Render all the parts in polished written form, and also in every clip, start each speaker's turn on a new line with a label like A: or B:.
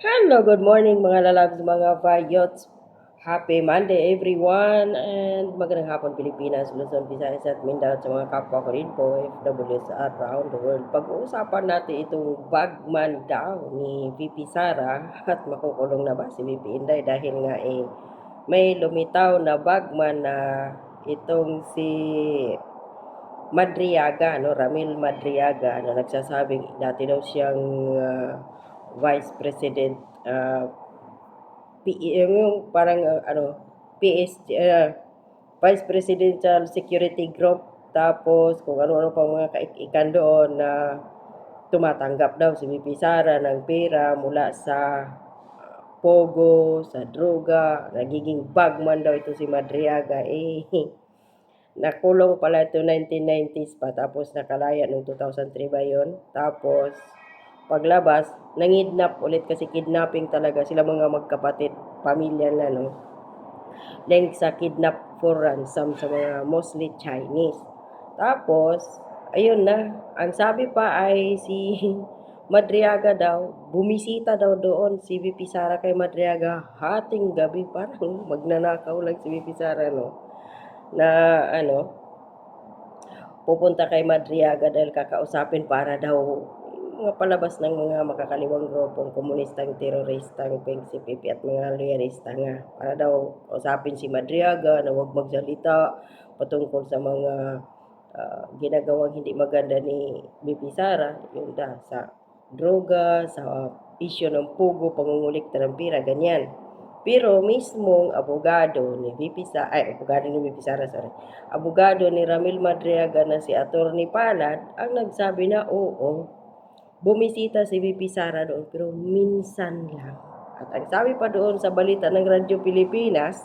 A: Hello, good morning mga lalabs, mga vayots. Happy Monday everyone and magandang hapon Pilipinas, Luzon, Visayas at Mindanao sa mga kapwa ko rin po OFWs around the world. Pag-uusapan natin itong bagman daw ni VP Sara at makukulong na ba si VP Inday dahil nga may lumitaw na bagman na itong si Madriaga, no, Ramil Madriaga na nagsasabing dati daw siyang Vice President yung parang PSG, Vice Presidential Security Group, tapos kung ano-ano pang mga kaikikan doon na tumatanggap daw si VP Sara ng pera mula sa pogo, sa droga, nagiging bagman daw ito si Madriaga. Nakulong pala ito 1990s pa, tapos nakalaya noong 2003 ba yun? Tapos, paglabas, nangidnap ulit kasi kidnapping talaga sila mga magkapatid, pamilya na, no? Link sa kidnap for ransom sa mga mostly Chinese. Tapos, ayun na, ang sabi pa ay si Madriaga daw, bumisita daw doon si VP Sara kay Madriaga hating gabi, parang magnanakaw lang si VP Sara, no? Na pupunta kay Madriaga dahil kakausapin para daw mga palabas ng mga makakaliwang grupong komunistang teroristang PNP at mga loyalista nga. Para daw usapin si Madriaga na huwag magsalita patungkol sa mga ginagawang hindi maganda ni BP Sara, yun da, sa droga, sa isyo ng pugo, pangungulikta ng pira, ganyan. Pero mismong abogado ni VP Sara, abogado ni Ramil Madriaga na si Attorney Palad ang nagsabi na oo, bumisita si VP Sara doon pero minsan lang. At ang sabi pa doon sa balita ng Radyo Pilipinas,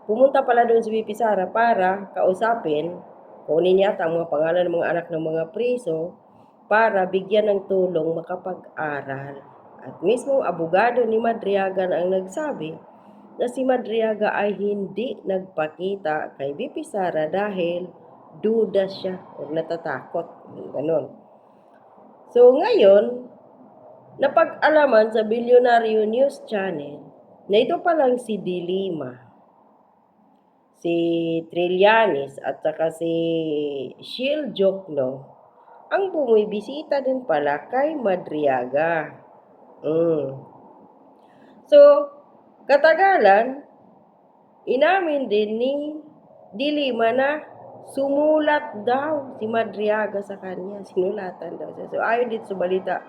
A: pumunta pala doon si VP Sara para kausapin, kunin niya ang mga pangalan ng mga anak ng mga priso para bigyan ng tulong makapag-aral. At mismo abogado ni Madriaga ang nagsabi na si Madriaga ay hindi nagpakita kay VP Sara dahil duda siya o natatakot. Ganon. So ngayon, napag-alaman sa Bilyonaryo News Channel na ito palang si Dilima, si Trillanes at saka si Shield Jokno ang bumibisita din pala kay Madriaga. So, katagalan, inamin din ni Dilima na sumulat daw si Madriaga sa kanya. Sinulatan daw siya. So, ayon dito sa balita,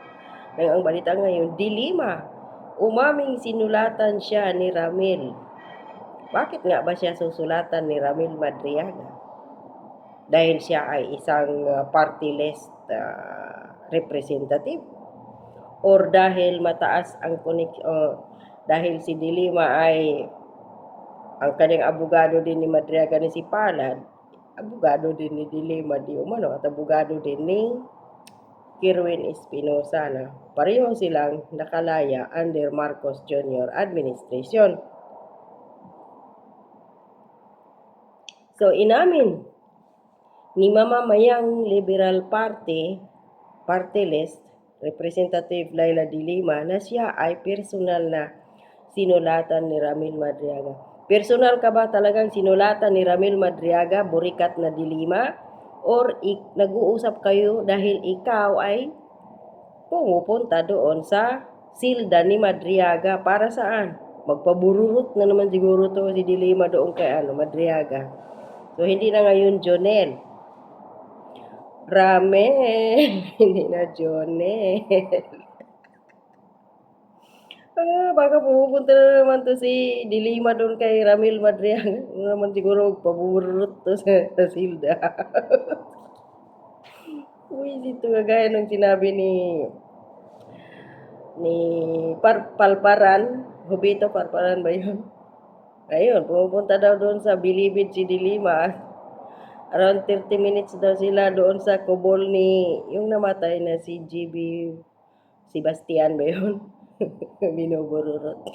A: ang balita ngayon, Dilima, umaming sinulatan siya ni Ramil. Bakit nga ba siya susulatan ni Ramil Madriaga? Dahil siya ay isang party list representative? Or dahil mataas ang dahil si Dilima ay ang kanyang abogado din ni Madriaga ni si Palad, abogado din ni Dilima di umano at abogado din ni Kirwin Espinosa na pareho silang nakalaya under Marcos Jr. administration. So inamin ni mamamayang Liberal Party list Representative Laila de Lima na siya ay personal na sinulatan ni Ramil Madriaga. Personal ka ba talagang sinulatan ni Ramil Madriaga, Burikat na de Lima? Or nag-uusap kayo dahil ikaw ay pumupunta doon sa silda ni Madriaga para saan? Magpabururot na naman siguro to si de Lima doon kay Madriaga. So hindi na ngayon Jonel. Ramel, hindi na Jonel. Baka pupunta na naman to si Dilima doon kay Ramil Madriaga. Naman siguro paburot to sa silda. Uy, dito kagaya nung sinabi ni Palparan, Hubito Palparan ba yun? Ayun, pupunta daw doon sa Bilibid si Dilima. Around 30 minutes daw sila doon sa kubol ni yung namatay na si GB Sebastian ba yun? Binubururot.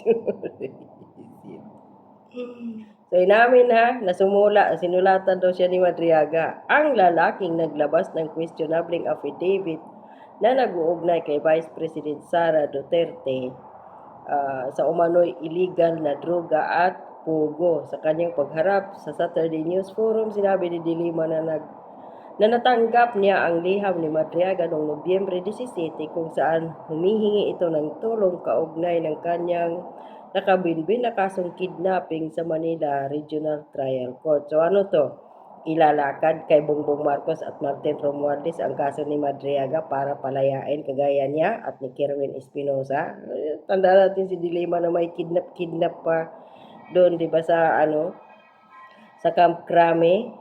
A: So inamin na sinulatan daw siya ni Madriaga ang lalaking naglabas ng questionable affidavit na nag-uugnay kay Vice President Sara Duterte sa umano'y illegal na droga at pugo. Sa kanyang pagharap sa Saturday News Forum, sinabi ni De Lima na natanggap niya ang liham ni Madriaga noong Nobyembre 17 kung saan humihingi ito ng tulong kaugnay ng kanyang nakabinbin na kasong kidnapping sa Manila Regional Trial Court. So ano to? Ilalakad kay Bongbong Marcos at Martin Romualdez ang kaso ni Madriaga para palayain kagaya niya at ni Kerwin Espinosa. Tandaan natin si De Lima na may kidnap pa doon, di ba, sa Camp Crame.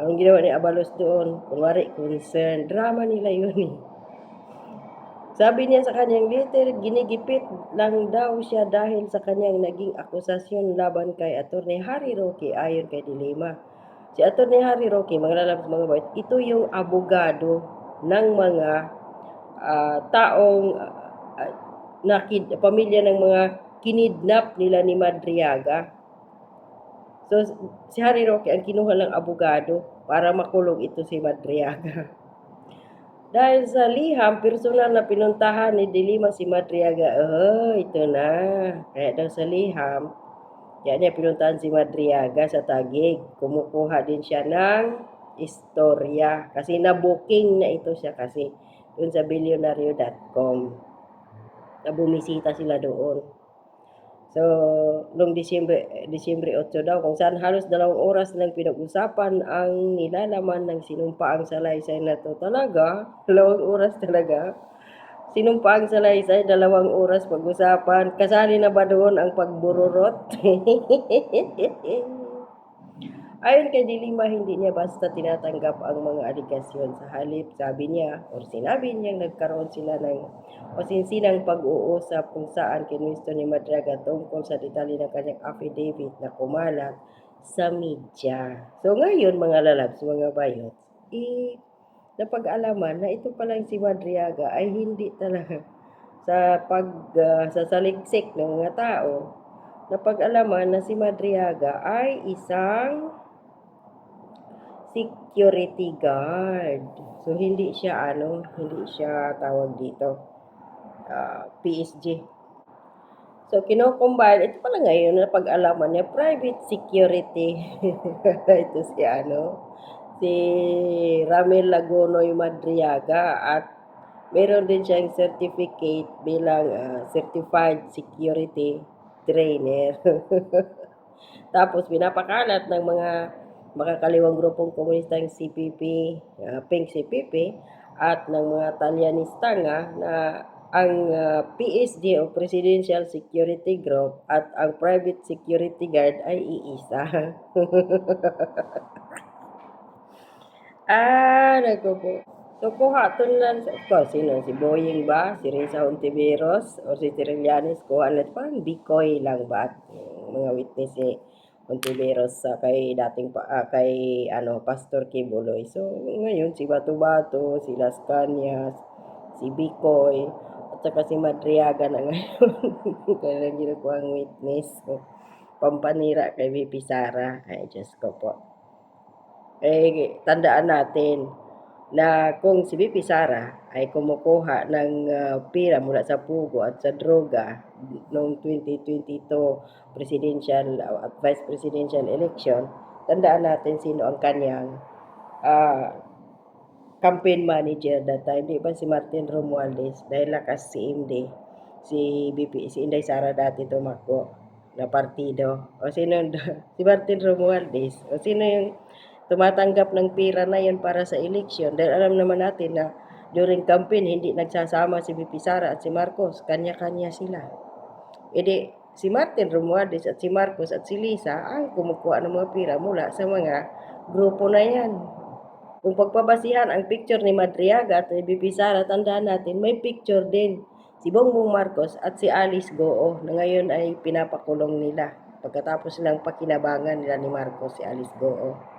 A: Anong ginawa ni Abalos doon? Kunwari, concern. Drama nila yun eh. Sabi niya sa kanyang letter, ginigipit lang daw siya dahil sa kanyang naging akusasyon laban kay Atty. Harry Roque ayon kay De Lima. Si Atty. Harry Roque, mga lalabas mga bait, ito yung abogado ng mga taong pamilya ng mga kinidnap nila ni Madriaga. So, si Harry Roque ang kinuha ng abogado para makulong ito si Madriaga. Dahil sa liham, personal na pinuntahan ni De Lima si Madriaga. Ito na. Kaya daw sa liham, yan niya pinuntahan si Madriaga sa Taguig. Kumukuha din siya ng istorya. Kasi na-booking na ito siya kasi doon sa billionario.com. Na bumisita sila doon. So, noong Disyembre 8 daw, kung saan halos 2 oras lang pinag-usapan ang nilalaman ng sinumpaang salaysay na to. Talaga, 2 oras talaga. Sinumpaang salaysay, 2 oras pag-usapan. Kasali na ba doon ang pagbururot? Ayon kay De Lima, hindi niya basta tinatanggap ang mga aligasyon. Sa halip, sabi niya, o sinabi niyang nagkaroon sila ng masinsinang pag-uusap kung saan kinwisto ni Madriaga tungkol sa detalye ng kanyang affidavit na kumalat sa media. So ngayon, mga lalabs, mga bayot, napag-alaman na ito palang si Madriaga ay hindi talaga sa sasaliksik ng mga tao. Napag-alaman na si Madriaga ay isang security guard. So hindi siya tawag dito PSG. So kino-combine ito pala ngayon na pag-alaman niya private security. Ito si Ramil Lagonoy Madriaga at meron din siyang certificate bilang certified security trainer. Tapos pinapakalat ng mga makakaliwang grupong komunistang CPP, Pink CPP, at ng mga Talyanista nga na ang PSG o Presidential Security Group at ang Private Security Guard ay iisa. Naku po. So, kuhaton lang, of course, si Boying ba? Si Risa Hontiveros o si Trillanes, kuha lang. Parang decoy lang ba? At mga witness Hontiveros kay Pastor Kibuloy. So, ngayon, si Bato-Bato, si Las Cañas, si Bicoy, at saka si Madriaga na ngayon. Kaya lang ginagawa ang witness. Pampanira kay VP Sara. Ay, Diyos ko po. Tandaan natin na kung si VP Sara ay kumukuha ng pira mula sa pugo at sa droga noong 2022 presidential at vice presidential election, tandaan natin sino ang kanyang campaign manager that time, di ba si Martin Romualdez, dahil lakas si Inday Sara dati tumakbo na partido. O sino si Martin Romualdez? O sino yung tumatanggap ng pira na yan para sa eleksyon? Dahil alam naman natin na during campaign, hindi nagsasama si VP Sara at si Marcos. Kanya-kanya sila. Si Martin Romualdez at si Marcos at si Lisa ang kumukuha ng mga pira mula sa mga grupo na yan. Kung pagpabasihan ang picture ni Madriaga at ni VP Sara, tandaan natin, may picture din si Bongbong Marcos at si Alice Goo na ngayon ay pinapakulong nila pagkatapos silang pakinabangan nila ni Marcos si Alice Goo.